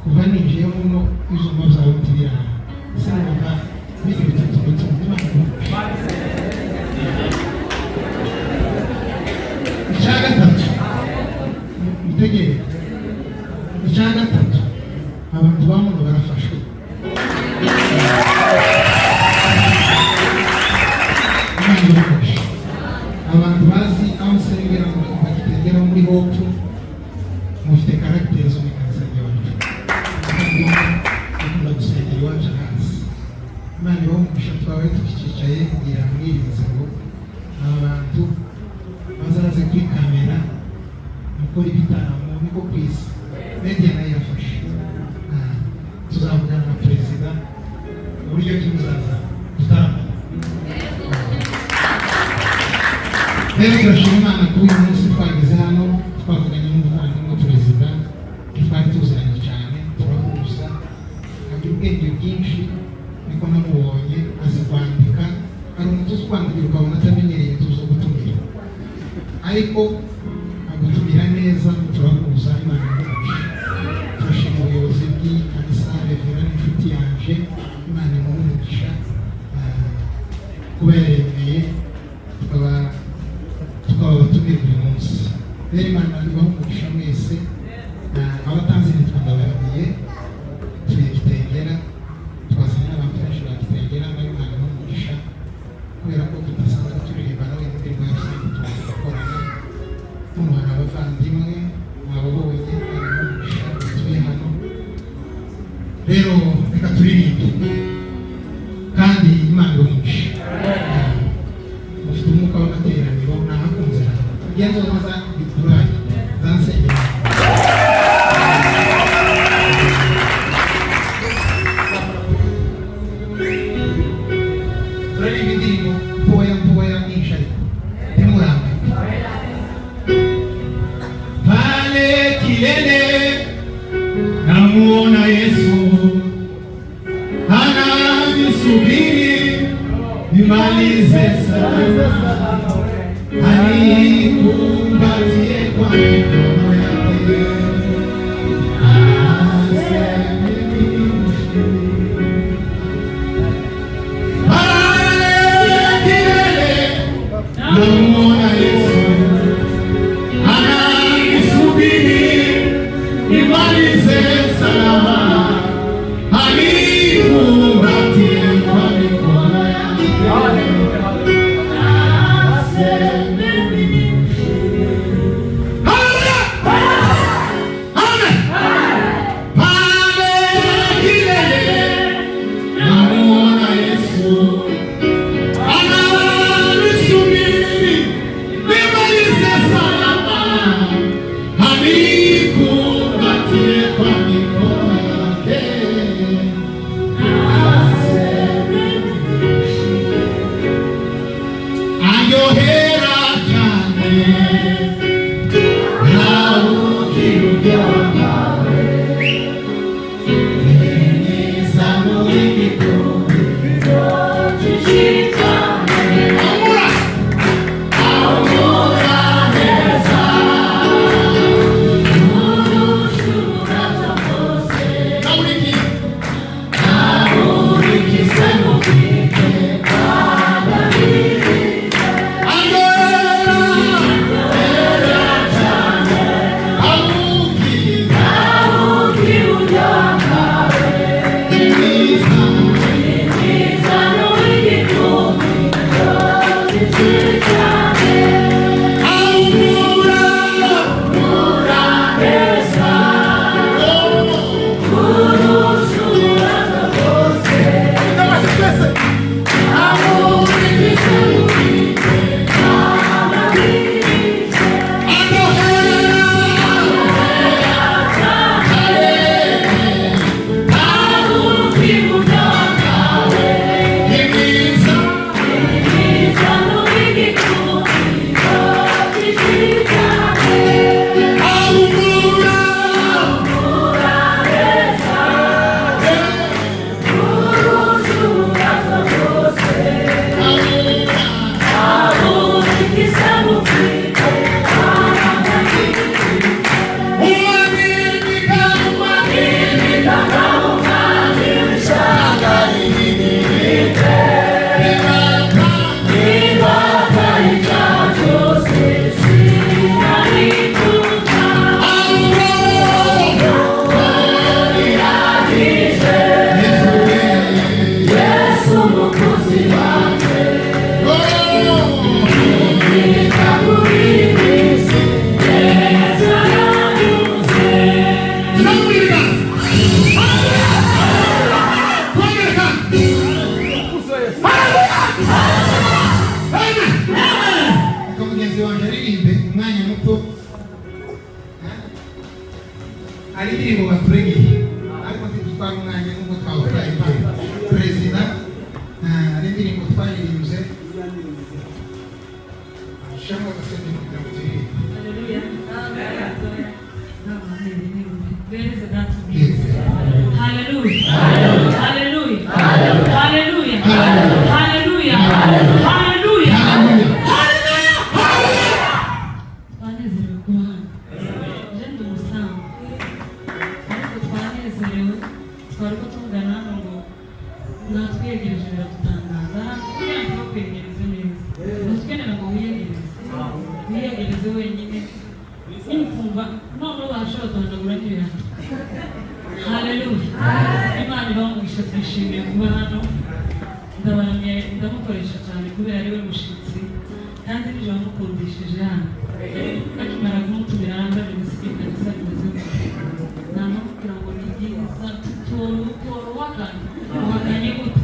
kuva ninjiye muno izo mazawe ntibira sinumva biri bitatu bituma icya gatatu itegere icya gatatu abantu bamuno barafashwe abantu bazi aho nsengera bakitengera muri hopu mufite karagiteri zo mu kansenge wacu bakunda gusengera iwacu hasi Imana ibaho umugisha twawe tukicaye kugira mwirize ngo aba bantu bazaze kuri kamera mukora ibitaramo niko ku isi media nayo irafashe tuzavugana na perezida uburyo kimuzaza tutaramenya rero turashima Imana kuri uyu munsi twageze hano twavuganye n'umuvandimwe perezida twari tuziranye cyane turahuza agira ubwenge bwinshi niko namubonye azi kwandika hari umuntu uzi kwandikira ukabona atamenyereye tuzo gutumira ariko agutumira neza turahuza Imana imugisha turashima ubuyobozi bw'ikanisa revera n'inshuti yanje Imana imugisha kuba yaremeye tukaba abatumira buri munsi rero Imana ibaho umugisha mwese abatanze nitwa ndabarahiye turi Kitengera twazanye n'abantu benshi ba Kitengera nayo Imana ibaho umugisha kubera ko tudasanzwe turirimba nawe indirimbo yose tugakorana hano hari abavandimwe mwababonye Imana ibaho umugisha batuye hano rero reka turirimbe kandi Imana ibaho umugisha mufite umwuka w'amateraniro nahakunze hano ngenzo za biturayi zansengera turirimba indirimbo mpoya nyinshi ariko ntimurambe pale kilele namuona Yesu ananisubiri nimalize sana anikumbatie kwa mikono yake aseme pale kilele namuona Yesu ananisubiri nimalize salama anikumbatie kwa mikono yake aseme igihe ariko ntidutwara umwanya nk'uko twawutwaye igihe perezida n'indirimbo twayirimbye shyiramo agasenge kugira ngo turirimbe. Hallelujah. Hallelujah. Hallelujah. Hallelujah. Hallelujah. Twanezerewe kuba hano. Jenda umusango. Ariko twanezerewe. Twari ko tuvugana hano ngo natwegereje biradutangaza. Kugira ngo bakwegereze neza. Ntukenera ngo wiyegereze. Wiyegereze wenyine. Kumva none bashobora guhanagura n'ibihano. Hallelujah. Imana ibamugisha, twishimiye kuba hano. Ndabaramye ndamukoresha cyane kubera ari we mushitsi kandi nije wamukundishije hano. Akimara kumutumira arangaje gusiga kanisa rimeze gute. Namubwira ngo ni byiza tutoro wakanye gute.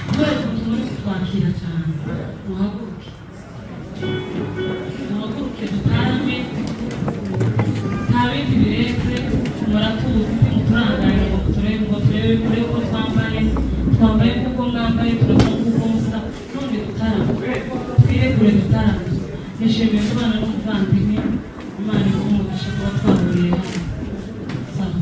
Kubera ukuntu muri kutwakira cyane. Muhaguruke. Muhaguruke dutarame. Nta bindi birenze muratuzi muturangarira ngo turebe ko twambaye kuko mwambaye turabona kuko musa none dutarame twiregure dutarame. Nishimiye kubana n'umuvandimwe Imana ikumugisha kuba twahuriye hano.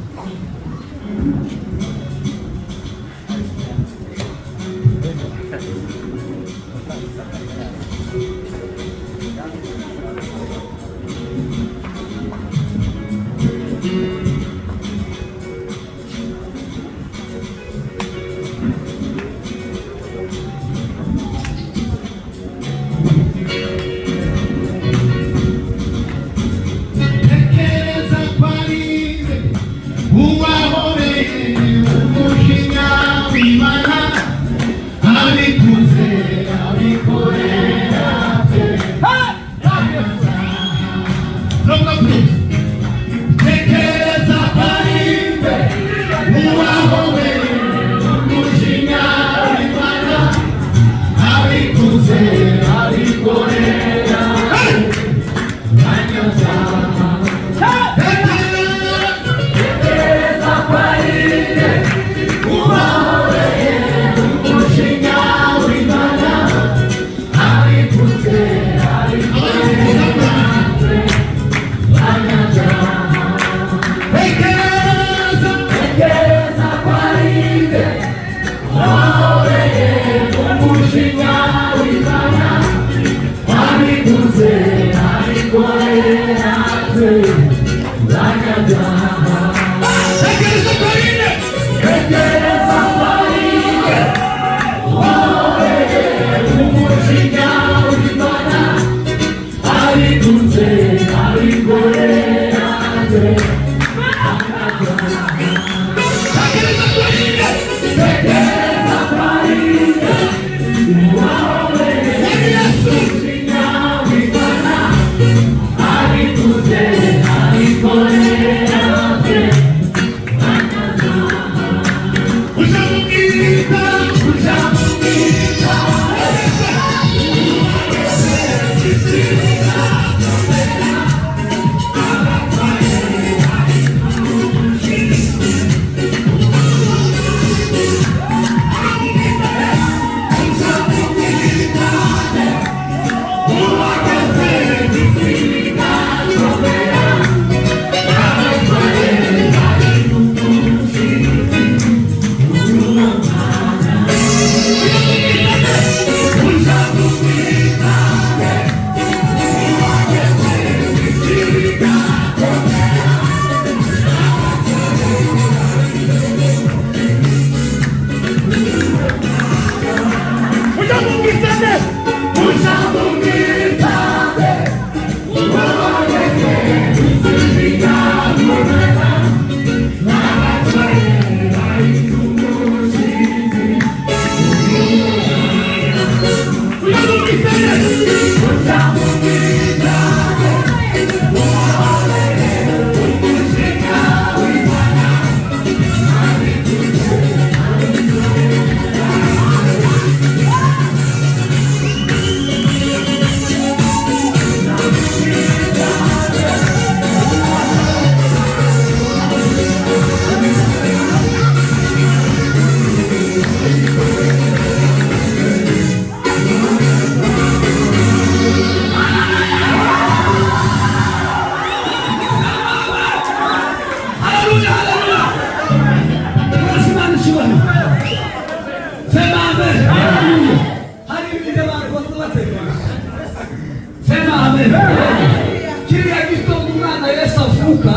muribuka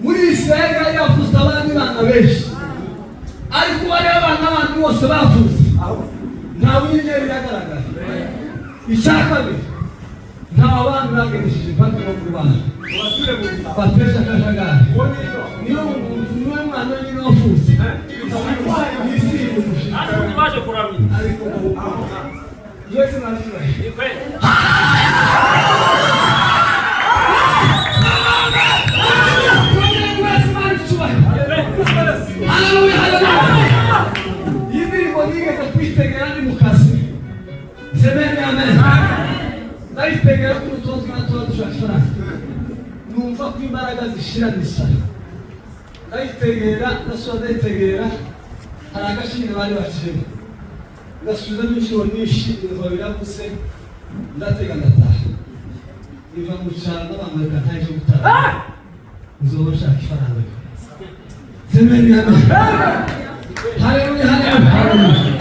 muri Israeli yari yavuze abandi bana benshi, ariko bari abana abandi bose bavuze nta bunyenyeri yagaragara. Icya kabiri, nta bandi bagejeje impaka no ku bana batesha akajagari. Niyo mwana nyine wavuze baje kuramya ariko Yesu nashira haleluya haleluya. Indirimbo nigeze kwitegera ndi mu kazi, semeni amen, ndayitegera ku mutozo n'atuba dushaka ifaranga, numva ko imbaraga zishira n'isara, ndayitegera ndasubira ndayitegera, hari agashimwe bari baciyemo, ngasubizamo inshuro nyinshi numva biraguse, ndatega ndataha, niva mu cyaro n'abantu reka ntaje gutara, nzoba nshaka ifaranga. Semeni amen, haleluya haleluya.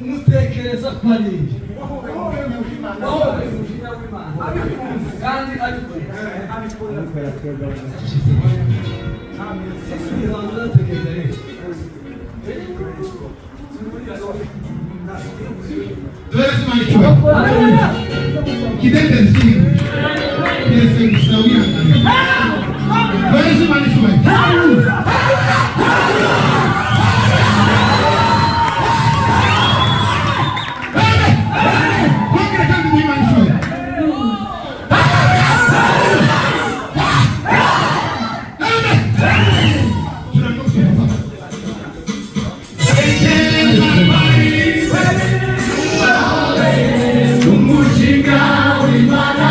Mutekereza ko ari iki? Wowe umujinya w'Imana kandi abikora. Sisi ni abantu batekereza rero. Tuweze manichwa. Kidende zini. Kidende kusawia. Tuweze manichwa. Umushinga w'Imana